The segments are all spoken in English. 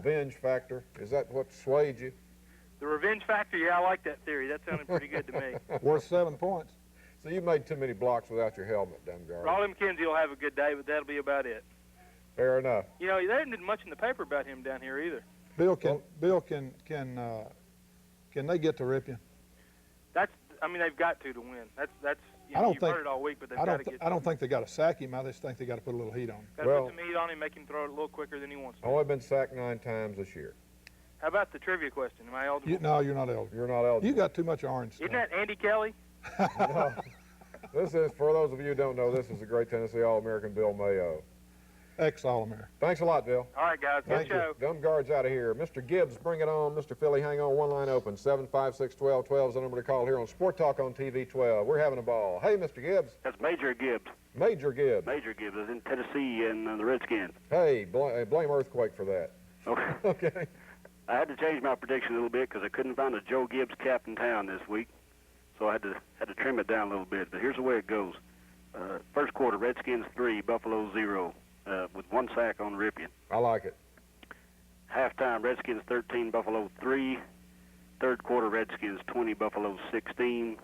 revenge factor. Is that what swayed you? The revenge factor, yeah, I like that theory. That sounded pretty good to me. Worth 7 points. So you made too many blocks without your helmet, Dumgard. Raleigh McKenzie will have a good day, but that'll be about it. Fair enough. You know, there isn't much in the paper about him down here either. Bill, can they get to Ripon? I mean, they've got to win. That's. You I know, don't you've think. heard it all week, but they've I got don't. to get. I don't think they got to sack him. I just think they got to put a little heat on him. Got to put some heat on him, make him throw it a little quicker than he wants to. Only been sacked 9 times this year. How about the trivia question? Am I eligible? No, you're not eligible. You're not eligible. You got too much orange stuff. Isn't that Andy Kelly? No. This is, for those of you who don't know, this is the great Tennessee All-American Bill Mayo. Ex-All-American. Thanks a lot, Bill. All right, guys. Good show. Dumgard's out of here. Mr. Gibbs, bring it on. Mr. Philly, hang on. One line open. 756-1212 is the number to call here on Sport Talk on TV 12. We're having a ball. Hey, Mr. Gibbs. That's Major Gibbs. Major Gibbs. Major Gibbs is in Tennessee and the Redskins. Hey, blame Earthquake for that. Okay. Okay. I had to change my prediction a little bit because I couldn't find a Joe Gibbs cap in town this week, so I had to trim it down a little bit. But here's the way it goes: first quarter, Redskins 3, Buffalo 0, with 1 sack on Ripien. I like it. Halftime, Redskins 13, Buffalo 3. Third quarter, Redskins 20, Buffalo 16.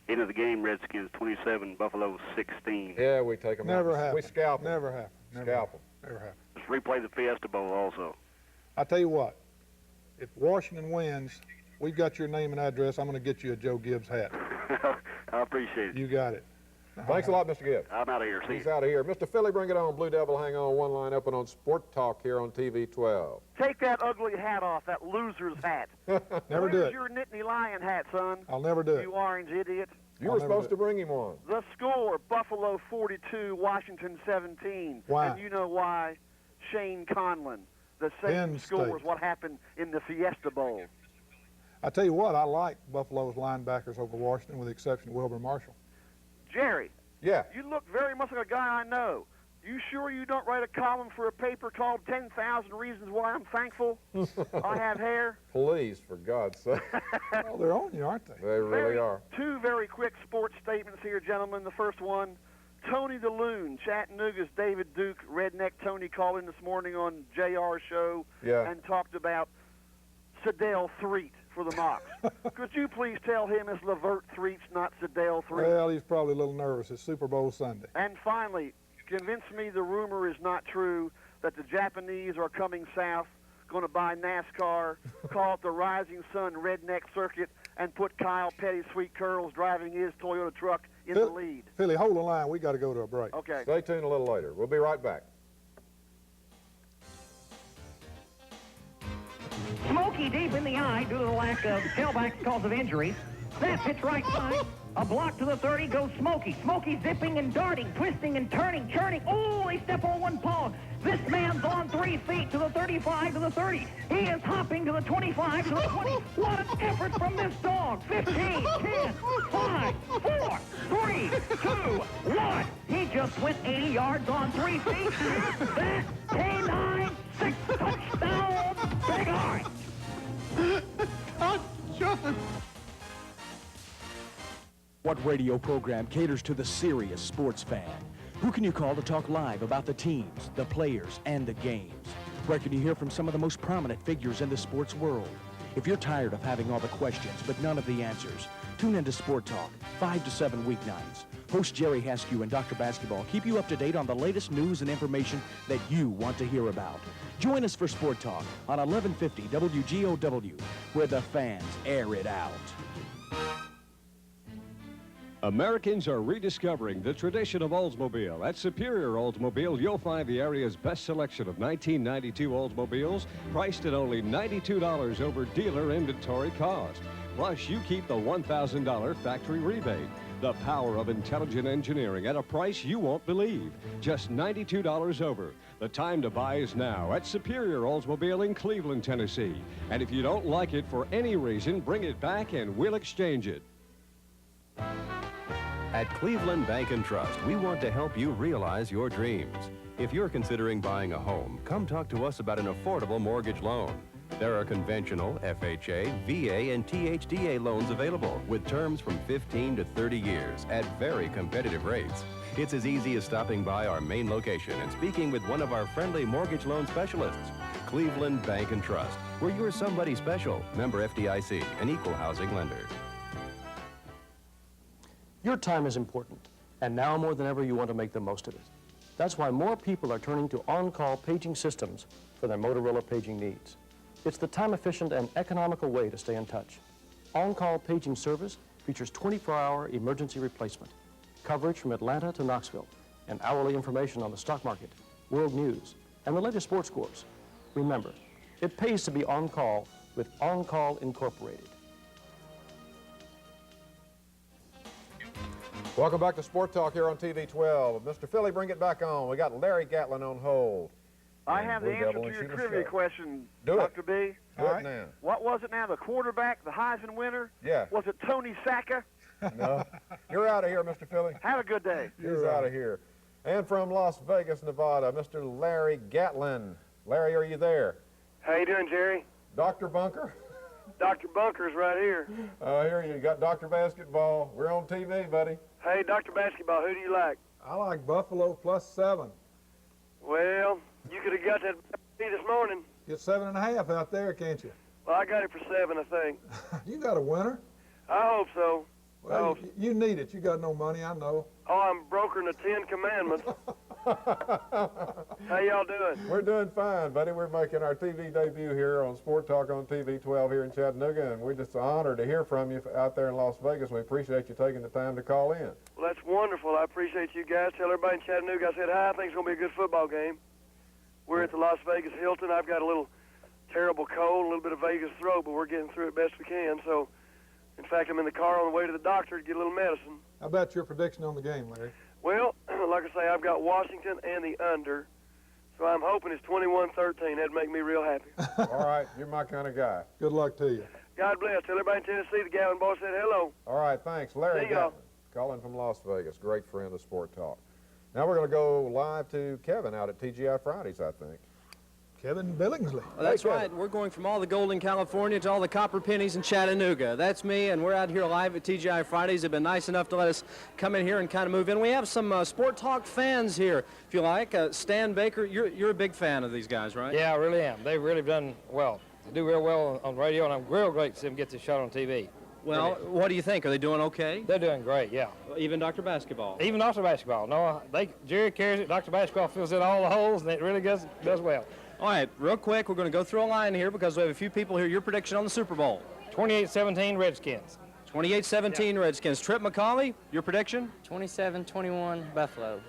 End of the game, Redskins 27, Buffalo 16. Yeah, we take them Never out. happened. We scalp them. Never happened. Scalp them. Never happened. Let's replay the Fiesta Bowl also. I tell you what, if Washington wins, we've got your name and address. I'm going to get you a Joe Gibbs hat. I appreciate it. You got it. Thanks a lot, Mr. Gibbs. I'm out of here. See He's you. out of here. Mr. Philly, bring it on. Blue Devil, hang on. One line open on Sport Talk here on TV 12. Take that ugly hat off, that loser's hat. Never do Where's it. your Nittany Lion hat, son? I'll never do it. You orange idiot. You were supposed to bring him one. The score, Buffalo 42, Washington 17. Why? And you know why? Shane Conlon. The same Penn score State. is what happened in the Fiesta Bowl. I tell you what, I like Buffalo's linebackers over Washington with the exception of Wilbur Marshall. Jerry, Yeah. you look very much like a guy I know. You sure you don't write a column for a paper called 10,000 Reasons Why I'm Thankful I Have Hair? Please, for God's sake. Oh, they're on you, aren't they? They really are. 2 very quick sports statements here, gentlemen. The first one, Tony the Loon, Chattanooga's David Duke, Redneck Tony, called in this morning on JR's show and talked about Sedale Threet for the Mocs. Could you please tell him it's Levert Threet's, not Sedale Threet? Well, he's probably a little nervous. It's Super Bowl Sunday. And finally, convince me the rumor is not true that the Japanese are coming south, going to buy NASCAR, call it the Rising Sun Redneck Circuit, and put Kyle Petty's Sweet Curls driving his Toyota truck in the lead. Philly, hold the line. We got to go to a break. Okay. Stay tuned a little later. We'll be right back. Smokey deep in the eye due to the lack of tailbacks because of injuries. Snap hits right side. A block to the 30 goes Smokey. Smokey zipping and darting, twisting and turning, churning. Oh, they step on one paw. This man's on 3 feet to the 35 to the 30. He is hopping to the 25 to the 20. What an effort from this dog. 15, 10, 5, 4, 3, 2, 1. He just went 80 yards on 3 feet. That K9, 6 touchdown, Big Orange. What radio program caters to the serious sports fan? Who can you call to talk live about the teams, the players, and the games? Where can you hear from some of the most prominent figures in the sports world? If you're tired of having all the questions but none of the answers, tune into Sport Talk, 5 to 7 weeknights. Host Jerry Haskew and Dr. Basketball keep you up to date on the latest news and information that you want to hear about. Join us for Sport Talk on 1150 WGOW, where the fans air it out. Americans are rediscovering the tradition of Oldsmobile. At Superior Oldsmobile, you'll find the area's best selection of 1992 Oldsmobiles, priced at only $92 over dealer inventory cost. Plus, you keep the $1,000 factory rebate. The power of intelligent engineering at a price you won't believe. Just $92 over. The time to buy is now at Superior Oldsmobile in Cleveland, Tennessee. And if you don't like it for any reason, bring it back and we'll exchange it. At Cleveland Bank and Trust, we want to help you realize your dreams. If you're considering buying a home, come talk to us about an affordable mortgage loan. There are conventional, FHA, VA, and THDA loans available with terms from 15 to 30 years at very competitive rates. It's as easy as stopping by our main location and speaking with one of our friendly mortgage loan specialists. Cleveland Bank and Trust, where you're somebody special. Member FDIC, an equal housing lender. Your time is important, and now more than ever you want to make the most of it. That's why more people are turning to on-call paging systems for their Motorola paging needs. It's the time-efficient and economical way to stay in touch. On-call paging service features 24-hour emergency replacement, coverage from Atlanta to Knoxville, and hourly information on the stock market, world news, and the latest sports scores. Remember, it pays to be on-call with On-Call Incorporated. Welcome back to Sport Talk here on TV 12. Mr. Philly, bring it back on. We got Larry Gatlin on hold. I have the answer to your trivia question, Dr. B. Do it now. What was it now? The quarterback, the Heisman winner? Yeah. Was it Tony Sacca? No. You're out of here, Mr. Philly. Have a good day. He's out of here. And from Las Vegas, Nevada, Mr. Larry Gatlin. Larry, are you there? How you doing, Jerry? Dr. Bunker? Dr. Bunker's right here. Here you got Dr. Basketball. We're on TV, buddy. Hey, Dr. Basketball, who do you like? I like Buffalo +7. Well, you could have got that this morning. Get 7.5 out there, can't you? Well, I got it for 7, I think. You got a winner. I hope so. Well, you need it. You got no money, I know. Oh, I'm brokering the 10 Commandments. How y'all doing? We're doing fine, buddy. We're making our TV debut here on Sport Talk on TV 12 here in Chattanooga, and we're just honored to hear from you out there in Las Vegas. We appreciate you taking the time to call in. Well, that's wonderful. I appreciate you guys. Tell everybody in Chattanooga I said hi. I think it's going to be a good football game. We're at the Las Vegas Hilton. I've got a little terrible cold, a little bit of Vegas throat, but we're getting through it best we can. So, in fact, I'm in the car on the way to the doctor to get a little medicine. How about your prediction on the game, Larry? Well, like I say, I've got Washington and the under, so I'm hoping it's 21-13. That'd make me real happy. All right, you're my kind of guy. Good luck to you. God bless. Tell everybody in Tennessee the Gavin boy said hello. All right, thanks. Larry Gatlin, calling from Las Vegas. Great friend of Sport Talk. Now we're going to go live to Kevin out at TGI Fridays, I think. Kevin Billingsley. Well, that's right. We're going from all the gold in California to all the copper pennies in Chattanooga. That's me, and we're out here live at TGI Fridays. They've been nice enough to let us come in here and kind of move in. We have some Sport Talk fans here, if you like. Stan Baker, you're a big fan of these guys, right? Yeah, I really am. They've really done well. They do real well on radio, and I'm real great to see them get this shot on TV. Well, what do you think? Are they doing okay? They're doing great, yeah. Even Dr. Basketball? Even Dr. Basketball. No, Jerry carries it. Dr. Basketball fills in all the holes, and it really does well. All right, real quick, we're going to go through a line here because we have a few people here. Your prediction on the Super Bowl? 28-17 Redskins. 28-17 Redskins. Trip McCauley, your prediction? 27-21 Buffalo.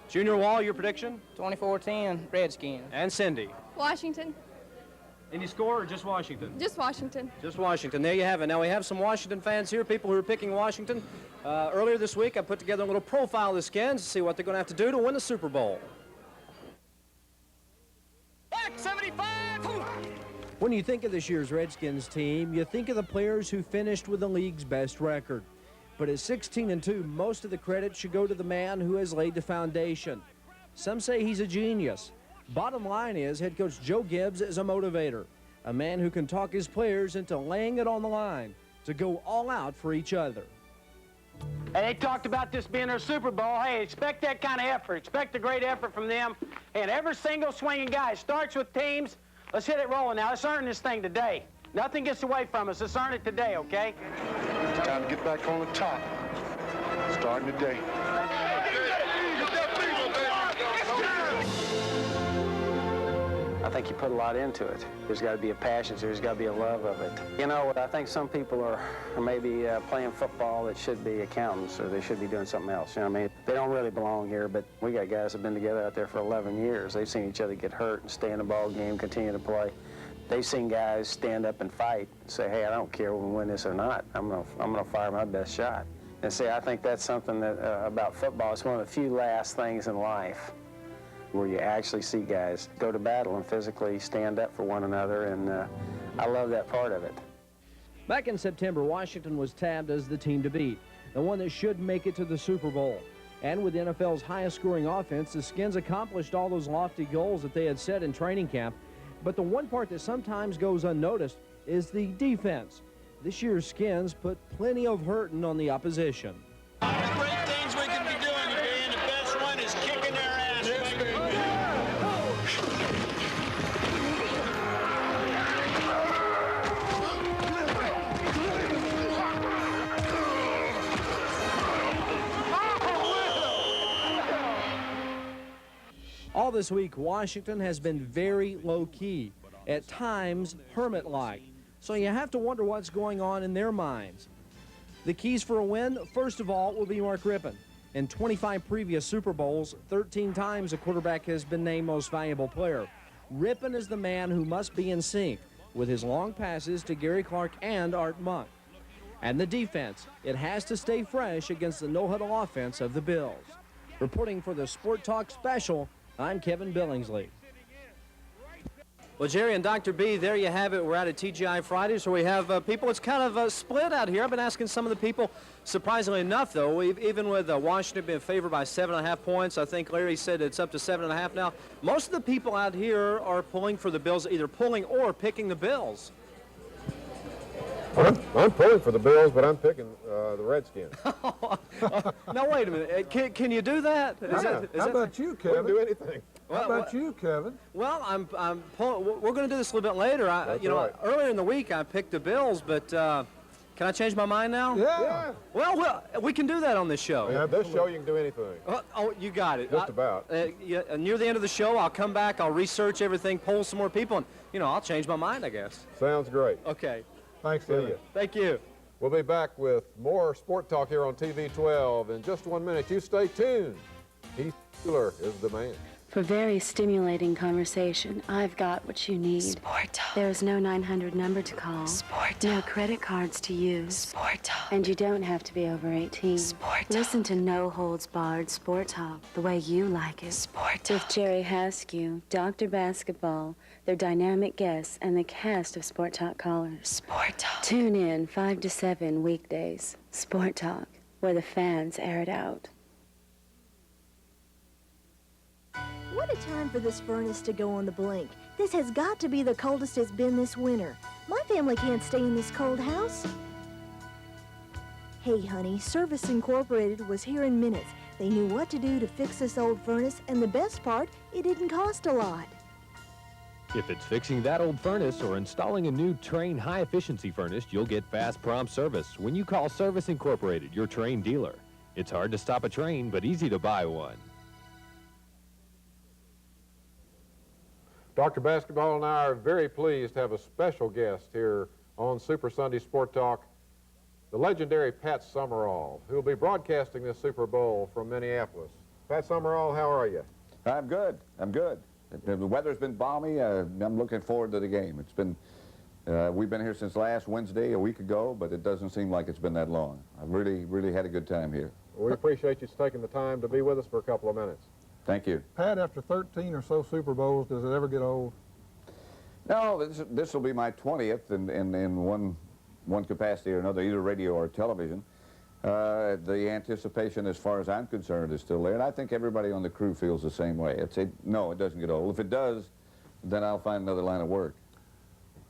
Junior Wall, your prediction? 24-10 Redskins. And Cindy? Washington. Any score or just Washington? Just Washington. Just Washington. There you have it. Now we have some Washington fans here, people who are picking Washington. Earlier this week, I put together a little profile of the Skins to see what they're going to have to do to win the Super Bowl. 75! When you think of this year's Redskins team, you think of the players who finished with the league's best record. But at 16-2, most of the credit should go to the man who has laid the foundation. Some say he's a genius. Bottom line is, head coach Joe Gibbs is a motivator, a man who can talk his players into laying it on the line to go all out for each other. And they talked about this being their Super Bowl. Hey, expect that kind of effort. Expect a great effort from them. And every single swinging guy starts with teams. Let's hit it rolling now. Let's earn this thing today. Nothing gets away from us. Let's earn it today, okay? It's time to get back on the top. Starting today. I think you put a lot into it. There's got to be a passion, there's got to be a love of it. You know, I think some people are maybe playing football that should be accountants, or they should be doing something else. You know what I mean? They don't really belong here, but we got guys that have been together out there for 11 years. They've seen each other get hurt and stay in the ball game, continue to play. They've seen guys stand up and fight and say, hey, I don't care when we win this or not. I'm gonna fire my best shot. And see, I think that's something that about football. It's one of the few last things in life where you actually see guys go to battle and physically stand up for one another, and I love that part of it. Back in September, Washington was tabbed as the team to beat, the one that should make it to the Super Bowl. And with NFL's highest scoring offense, the Skins accomplished all those lofty goals that they had set in training camp. But the one part that sometimes goes unnoticed is the defense. This year's Skins put plenty of hurting on the opposition. Great things we can be doing to be in the this week, Washington has been very low-key, at times hermit-like. So you have to wonder what's going on in their minds. The keys for a win, first of all, will be Mark Rypien. In 25 previous Super Bowls, 13 times a quarterback has been named Most Valuable Player. Rypien is the man who must be in sync with his long passes to Gary Clark and Art Monk. And the defense, it has to stay fresh against the no-huddle offense of the Bills. Reporting for the Sport Talk Special, I'm Kevin Billingsley. Well, Jerry and Dr. B, there you have it. We're out at TGI Fridays, where we have people. It's kind of split out here. I've been asking some of the people. Surprisingly enough, though, even with Washington being favored by 7.5 points, I think Larry said it's up to 7.5 now. Most of the people out here are pulling for the Bills, either pulling or picking the Bills. I'm pulling for the Bills, but I'm picking the Redskins. Now, wait a minute. Can you do that? How about you, Kevin? We can do anything. How about you, Kevin? Well, I'm pulling. We're going to do this a little bit later. Earlier in the week I picked the Bills, but can I change my mind now? Yeah. Well, we can do that on this show. Yeah, this show you can do anything. Oh, you got it. Just about. Near the end of the show, I'll come back. I'll research everything, poll some more people, and I'll change my mind, I guess. Sounds great. Okay. Thanks, See you. Thank you. We'll be back with more Sport Talk here on TV 12 in just 1 minute. You stay tuned. Heath Mueller is the man. For very stimulating conversation, I've got what you need. Sport Talk. There's no 900 number to call. Sport Talk. No credit cards to use. Sport Talk. And you don't have to be over 18. Sport Talk. Listen to No Holds Barred Sport Talk the way you like it. Sport Talk. With Jerry Haskew, Dr. Basketball, their dynamic guests, and the cast of Sport Talk callers. Sport Talk. Tune in 5 to 7 weekdays. Sport Talk, where the fans air it out. What a time for this furnace to go on the blink. This has got to be the coldest it's been this winter. My family can't stay in this cold house. Hey, honey, Service Incorporated was here in minutes. They knew what to do to fix this old furnace, and the best part, it didn't cost a lot. If it's fixing that old furnace or installing a new Trane high-efficiency furnace, you'll get fast, prompt service when you call Service Incorporated, your Trane dealer. It's hard to stop a Trane, but easy to buy one. Dr. Basketball and I are very pleased to have a special guest here on Super Sunday Sport Talk, the legendary Pat Summerall, who will be broadcasting this Super Bowl from Minneapolis. Pat Summerall, how are you? I'm good. I'm good. The weather's been balmy. I'm looking forward to the game. It's been, we've been here since last Wednesday, a week ago, but it doesn't seem like it's been that long. I've really had a good time here. Well, we appreciate you taking the time to be with us for a couple of minutes. Thank you. Pat, after 13 or so Super Bowls, does it ever get old? No, this will be my 20th in one capacity or another, either radio or television. The anticipation, as far as I'm concerned, is still there, and I think everybody on the crew feels the same way. No, it doesn't get old. If it does, then I'll find another line of work.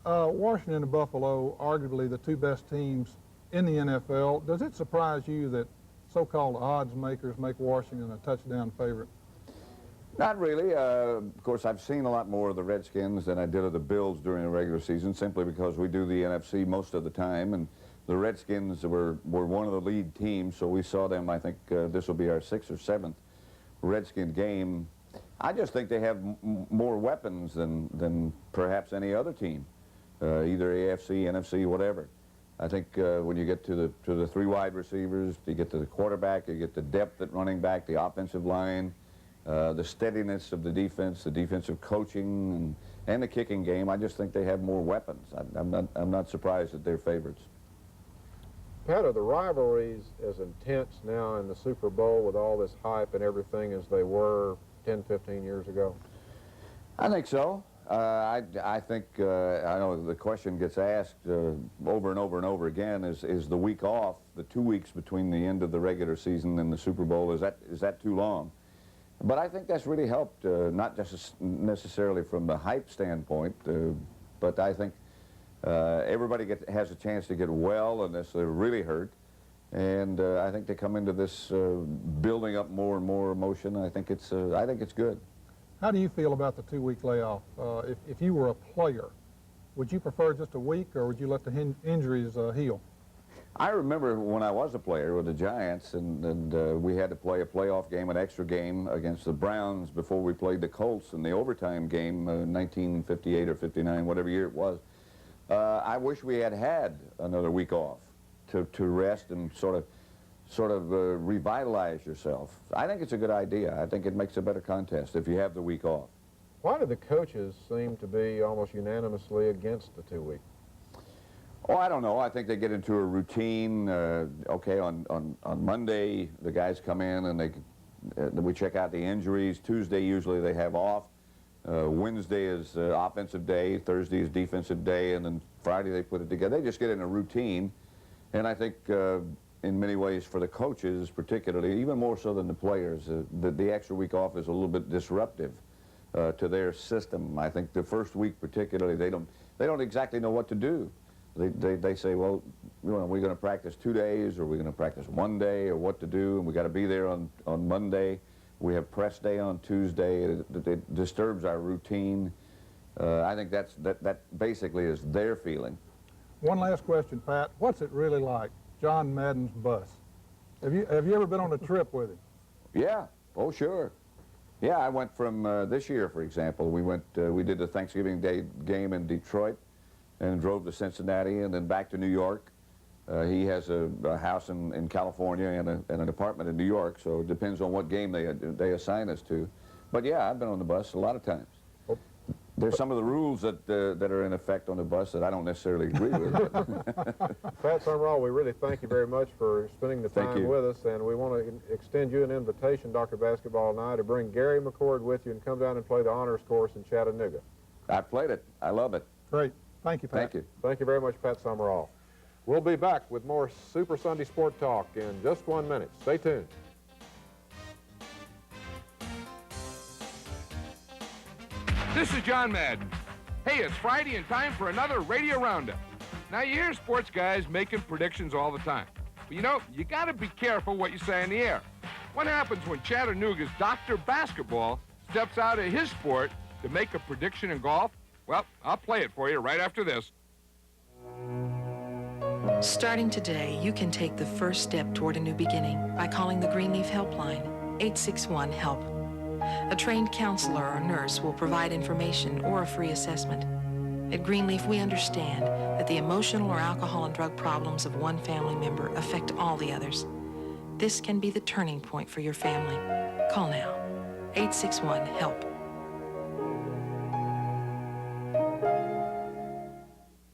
Washington and Buffalo, arguably the two best teams in the NFL. Does it surprise you that so-called odds makers make Washington a touchdown favorite? Not really. Of course, I've seen a lot more of the Redskins than I did of the Bills during the regular season, simply because we do the NFC most of the time, and the Redskins were one of the lead teams, so we saw them. I think this will be our 6th or 7th Redskin game. I just think they have more weapons than perhaps any other team, either AFC, NFC, whatever. I think when you get to the 3 wide receivers, you get to the quarterback, you get the depth at running back, the offensive line, the steadiness of the defense, the defensive coaching, and the kicking game. I just think they have more weapons. I'm not surprised that they're favorites. Pat, are the rivalries as intense now in the Super Bowl with all this hype and everything as they were 10, 15 years ago? I think so. I think, I know the question gets asked over and over and over again, is the week off, the 2 weeks between the end of the regular season and the Super Bowl, is that too long? But I think that's really helped, not just necessarily from the hype standpoint, but I think everybody has a chance to get well unless they're really hurt. And I think they come into this building up more and more emotion. I think it's good. How do you feel about the 2-week layoff? If you were a player, would you prefer just a week, or would you let the injuries heal? I remember when I was a player with the Giants, and we had to play a playoff game, an extra game against the Browns before we played the Colts in the overtime game, 1958 or 59, whatever year it was. I wish we had had another week off to rest and sort of revitalize yourself. I think it's a good idea. I think it makes a better contest if you have the week off. Why do the coaches seem to be almost unanimously against the 2 week? Oh, I don't know. I think they get into a routine. Okay, on Monday, the guys come in and we check out the injuries. Tuesday, usually they have off. Wednesday is offensive day. Thursday is defensive day. And then Friday, they put it together. They just get in a routine. And I think in many ways for the coaches, particularly, even more so than the players, the extra week off is a little bit disruptive to their system. I think the first week particularly, they don't exactly know what to do. They say, well, you know, we're going to practice 2 days, or we're going to practice 1 day, or what to do, and we got to be there on Monday. We have press day on Tuesday. It disturbs our routine. I think that basically is their feeling. One last question, Pat. What's it really like, John Madden's bus? Have you ever been on a trip with him? Yeah. Oh, sure. Yeah, I went from this year, for example. We did the Thanksgiving Day game in Detroit, and drove to Cincinnati and then back to New York. He has a house in California and an apartment in New York, so it depends on what game they assign us to. But yeah, I've been on the bus a lot of times. There's some of the rules that are in effect on the bus that I don't necessarily agree with. Pat Summerall, we really thank you very much for spending the time with us, and we want to extend you an invitation, Dr. Basketball and I, to bring Gary McCord with you and come down and play the honors course in Chattanooga. I've played it. I love it. Great. Thank you, Pat. Thank you. Thank you very much, Pat Summerall. We'll be back with more Super Sunday Sport Talk in just 1 minute. Stay tuned. This is John Madden. Hey, it's Friday and time for another Radio Roundup. Now, you hear sports guys making predictions all the time. But, you know, you got to be careful what you say in the air. What happens when Chattanooga's Dr. Basketball steps out of his sport to make a prediction in golf? Well, I'll play it for you right after this. Starting today, you can take the first step toward a new beginning by calling the Greenleaf Helpline, 861-HELP. A trained counselor or nurse will provide information or a free assessment. At Greenleaf, we understand that the emotional or alcohol and drug problems of one family member affect all the others. This can be the turning point for your family. Call now, 861-HELP.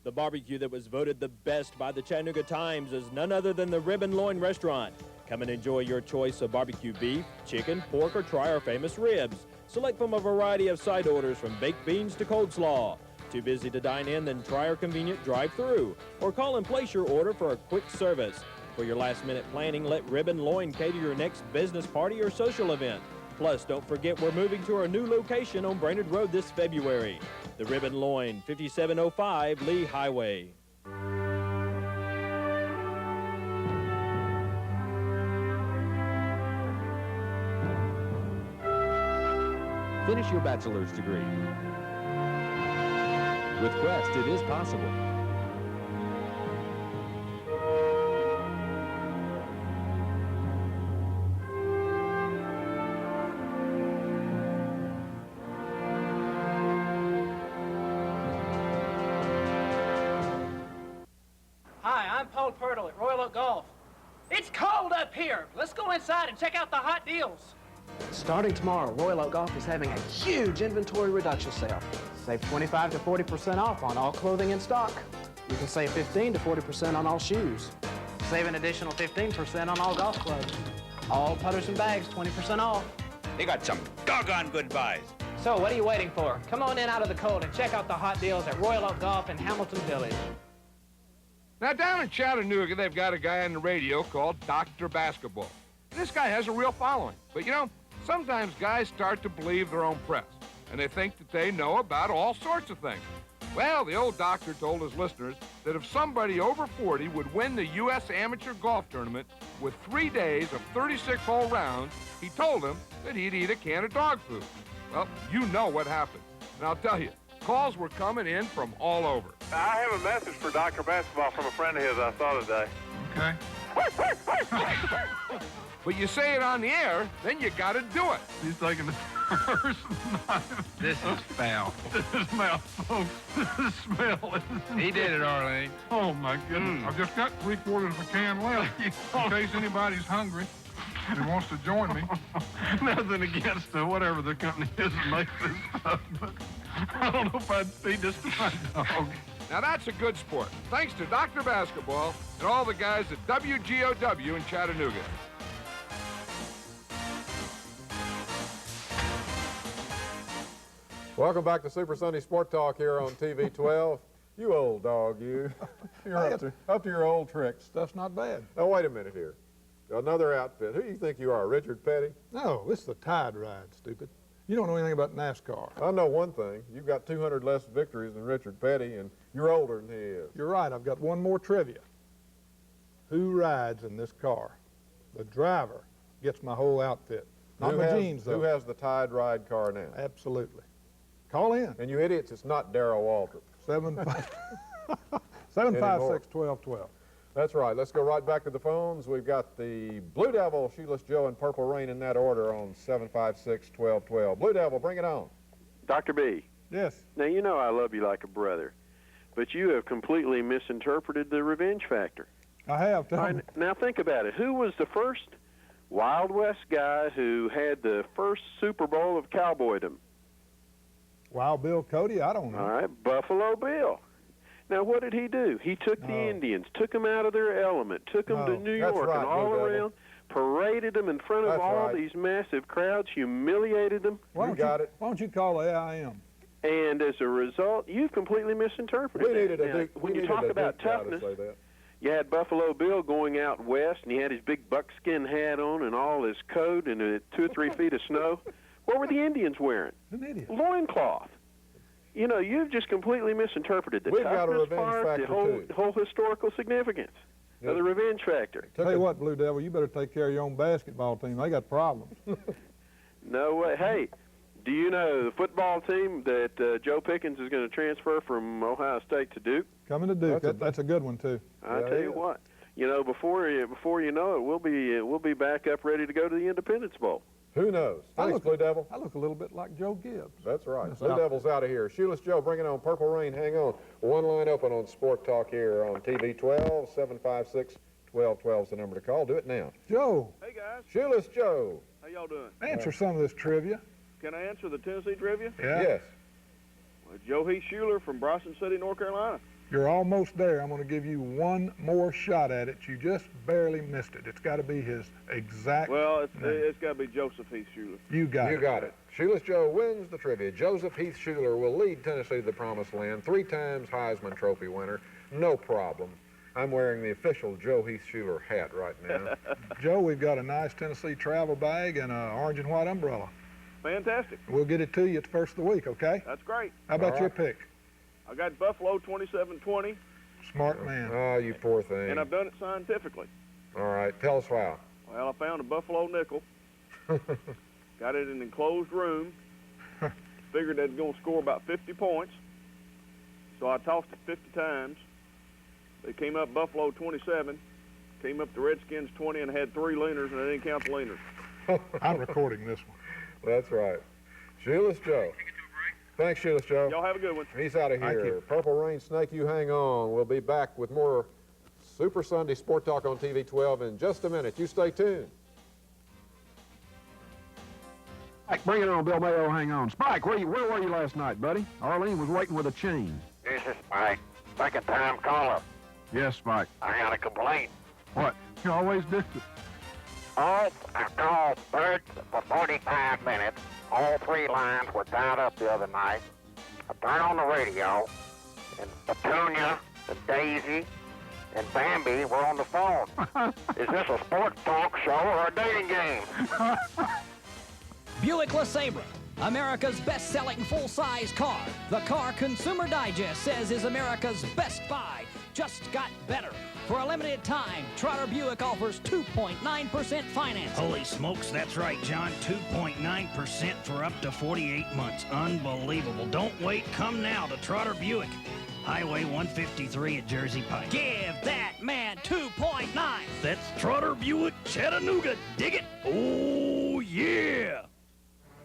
The barbecue that was voted the best by the Chattanooga Times is none other than the Rib and Loin Restaurant. Come and enjoy your choice of barbecue beef, chicken, pork, or try our famous ribs. Select from a variety of side orders from baked beans to coleslaw. Too busy to dine in? Then try our convenient drive-thru. Or call and place your order for a quick service. For your last-minute planning, let Rib and Loin cater your next business party or social event. Plus, don't forget we're moving to our new location on Brainerd Road this February. The Rib and Loin, 5705 Lee Highway. Finish your bachelor's degree. With Quest, it is possible. Hi, I'm Paul Pirtle at Royal Oak Golf. It's cold up here. Let's go inside and check out the hot deals. Starting tomorrow, Royal Oak Golf is having a huge inventory reduction sale. Save 25 to 40% off on all clothing in stock. You can save 15 to 40% on all shoes. Save an additional 15% on all golf clubs. All putters and bags, 20% off. They got some doggone good buys. So what are you waiting for? Come on in out of the cold and check out the hot deals at Royal Oak Golf in Hamilton Village. Now, down in Chattanooga, they've got a guy on the radio called Dr. Basketball. This guy has a real following. But, you know, sometimes guys start to believe their own press, and they think that they know about all sorts of things. Well, the old doctor told his listeners that if somebody over 40 would win the U.S. Amateur Golf Tournament with 3 days of 36-hole rounds, he told them that he'd eat a can of dog food. Well, you know what happened. And I'll tell you, calls were coming in from all over. I have a message for Dr. Basketball from a friend of his I saw today. Okay. But you say it on the air, then you got to do it. He's taking the first knife. This is foul. This smell, folks. This smell. He did it, Arlene. Oh, my goodness. I've just got 3/4 of a can left in case anybody's hungry and wants to join me. Nothing against whatever the company is that makes this stuff, but I don't know if I'd feed this to my dog. Now that's a good sport. Thanks to Dr. Basketball and all the guys at WGOW in Chattanooga. Welcome back to Super Sunday Sport Talk here on TV 12. You old dog, you. You're up to your old tricks. Stuff's not bad. Now, wait a minute here. Another outfit. Who do you think you are, Richard Petty? No, this is the Tide Ride, stupid. You don't know anything about NASCAR. I know one thing. You've got 200 less victories than Richard Petty, and you're older than he is. You're right. I've got one more trivia. Who rides in this car? The driver gets my whole outfit. Not my jeans, though. Who has the Tide Ride car now? Absolutely. Call in. And you idiots, it's not Darrell Waltrip. 756-1212. That's right. Let's go right back to the phones. We've got the Blue Devil, Shoeless Joe, and Purple Rain in that order on 756-1212. Blue Devil, bring it on. Dr. B. Yes. Now, you know I love you like a brother, but you have completely misinterpreted the revenge factor. I have. Now, think about it. Who was the first Wild West guy who had the first Super Bowl of cowboydom? Wild Bill Cody? I don't know. All right, Buffalo Bill. Now, what did he do? He took the Indians, took them out of their element, took them to New York and all around, paraded them in front of all these massive crowds, humiliated them. Why don't you call the AIM? And as a result, you've completely misinterpreted it. When you talk about toughness, you had Buffalo Bill going out west, and he had his big buckskin hat on and all his coat and 2 or 3 feet of snow. What were the Indians wearing? An idiot. Loincloth. You know, you've just completely misinterpreted the toughness part, the whole historical significance of the revenge factor. Tell you what, Blue Devil, you better take care of your own basketball team. They got problems. No way. Hey, do you know the football team that Joe Pickens is going to transfer from Ohio State to Duke? Coming to Duke. That's a good one, too. I tell you what. You know, before you know it, we'll be back up ready to go to the Independence Bowl. Who knows? Thanks, Blue Devil. I look a little bit like Joe Gibbs. That's right. Blue Devil's out of here. Shoeless Joe, bring it on. Purple Rain, hang on. One line open on Sport Talk here on TV 12. 756-1212 is the number to call. Do it now. Joe. Hey, guys. Shoeless Joe. How y'all doing? Answer some of this trivia. Can I answer the Tennessee trivia? Yeah. Yes. Well, Joe Heath Schuler from Bryson City, North Carolina. You're almost there. I'm going to give you one more shot at it. You just barely missed it. It's got to be his exact Well, it's got to be Joseph Heath Schuler. You got it. You got it. Shoeless Joe wins the trivia. Joseph Heath Schuler will lead Tennessee to the promised land. 3 times Heisman Trophy winner. No problem. I'm wearing the official Joe Heath Schuler hat right now. Joe, we've got a nice Tennessee travel bag and an orange and white umbrella. Fantastic. We'll get it to you at the first of the week, okay? That's great. How about your pick? I got Buffalo 27-20. Smart man. Oh, you poor thing. And I've done it scientifically. All right, tell us how. Well, I found a Buffalo nickel. Got it in an enclosed room. Figured they'd going to score about 50 points. So I tossed it 50 times. They came up Buffalo 27. Came up the Redskins 20 and had 3 leaners, and I didn't count the leaners. I'm recording this one. That's right. Shoeless Joe. Thanks, Shoeless Joe. Y'all have a good one. He's out of here. Purple Rain, Snake, you hang on. We'll be back with more Super Sunday Sport Talk on TV 12 in just a minute. You stay tuned. Spike, bring it on, Bill Mayo. Hang on. Spike, where were you last night, buddy? Arlene was waiting with a chain. This is Spike. Second time caller. Yes, Spike. I got a complaint. What? You always do. I called third for 45 minutes. All 3 lines were tied up the other night. I turned on the radio, and Petunia and Daisy and Bambi were on the phone. Is this a sports talk show or a dating game? Buick LeSabre, America's best-selling full-size car. The car Consumer Digest says is America's best buy. Just got better. For a limited time, Trotter Buick offers 2.9% financing. Holy smokes, that's right, John. 2.9% for up to 48 months. Unbelievable. Don't wait. Come now to Trotter Buick. Highway 153 at Jersey Pike. Give that man 2.9. That's Trotter Buick, Chattanooga. Dig it? Oh, yeah.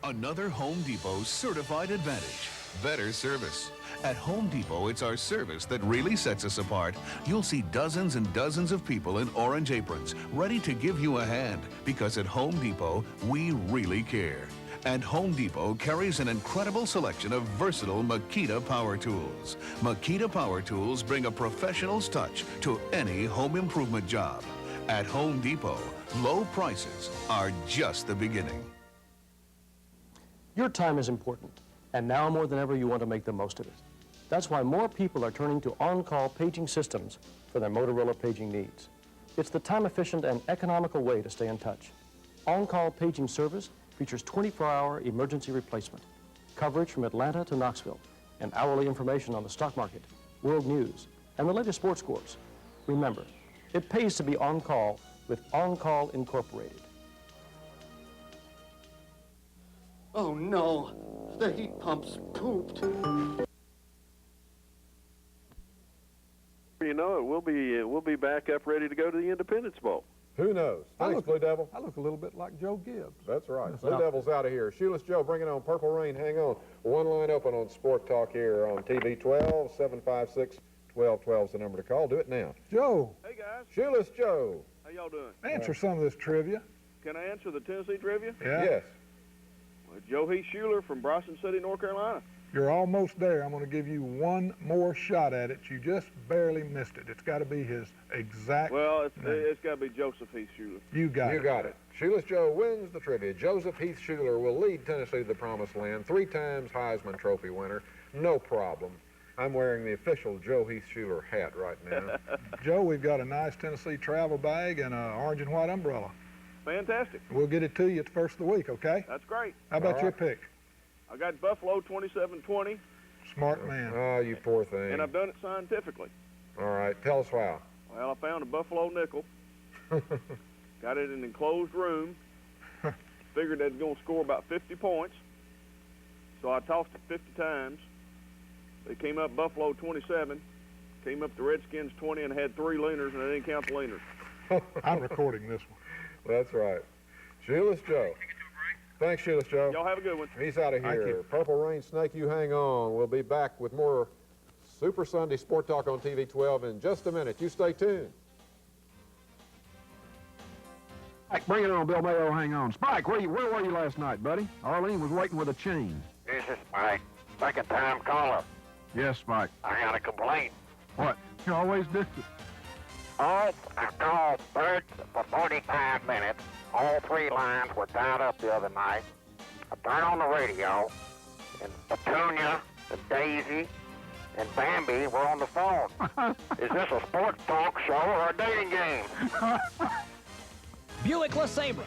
Another Home Depot certified advantage. Better service. At Home Depot, it's our service that really sets us apart. You'll see dozens and dozens of people in orange aprons, ready to give you a hand, because at Home Depot, we really care. And Home Depot carries an incredible selection of versatile Makita power tools. Makita power tools bring a professional's touch to any home improvement job. At Home Depot, low prices are just the beginning. Your time is important, and now more than ever you want to make the most of it. That's why more people are turning to on-call paging systems for their Motorola paging needs. It's the time-efficient and economical way to stay in touch. On-call paging service features 24-hour emergency replacement, coverage from Atlanta to Knoxville, and hourly information on the stock market, world news, and the latest sports scores. Remember, it pays to be on call with On Call Incorporated. Oh no, the heat pump's pooped. You know it, we'll be back up ready to go to the Independence Bowl. Who knows? Thanks, Blue Devil. I look a little bit like Joe Gibbs. That's right. Blue Devil's out of here. Shoeless Joe, bring it on. Purple Rain, hang on. One line open on Sport Talk here on TV 12, 756-1212 is the number to call. Do it now. Joe. Hey, guys. Shoeless Joe. How y'all doing? Answer some of this trivia. Can I answer the Tennessee trivia? Yeah. Yes. Well, Joe Heath Schuler from Bryson City, North Carolina. You're almost there. I'm going to give you one more shot at it. You just barely missed it. It's got to be his exact Well, name. it's got to be Joseph Heath Schuler. You got it. You got it. Shoeless Joe wins the trivia. Joseph Heath Schuler will lead Tennessee to the promised land. 3 times Heisman Trophy winner. No problem. I'm wearing the official Joe Heath Schuler hat right now. Joe, we've got a nice Tennessee travel bag and an orange and white umbrella. Fantastic. We'll get it to you at the first of the week, okay? That's great. How about All your right. pick? I got Buffalo 27-20, Smart man. Oh, you poor thing. and I've done it scientifically. All right, tell us how. Well, I found a buffalo nickel, got it in an enclosed room, figured that it's going to score about 50 points, so I tossed it 50 times. They came up Buffalo 27, came up the Redskins 20, and had 3 leaners, and I didn't count the leaners. I'm recording this one. That's right. Shoeless Joe. Thanks, Shoeless Joe. Y'all have a good one. He's out of Thank here. you. Purple Rain, Snake, you hang on. We'll be back with more Super Sunday Sport Talk on TV 12 in just a minute. You stay tuned. Spike, bring it on, Bill Mayo. Hang on. Spike, where were you last night, buddy? Arlene was waiting with a chain. This is Spike. Second time caller. Yes, Spike. I got a complaint. What? You always do. I called Bert for 45 minutes. All 3 lines were tied up the other night. I turned on the radio, and Petunia, and Daisy, and Bambi were on the phone. Is this a sports talk show or a dating game? Buick LeSabre,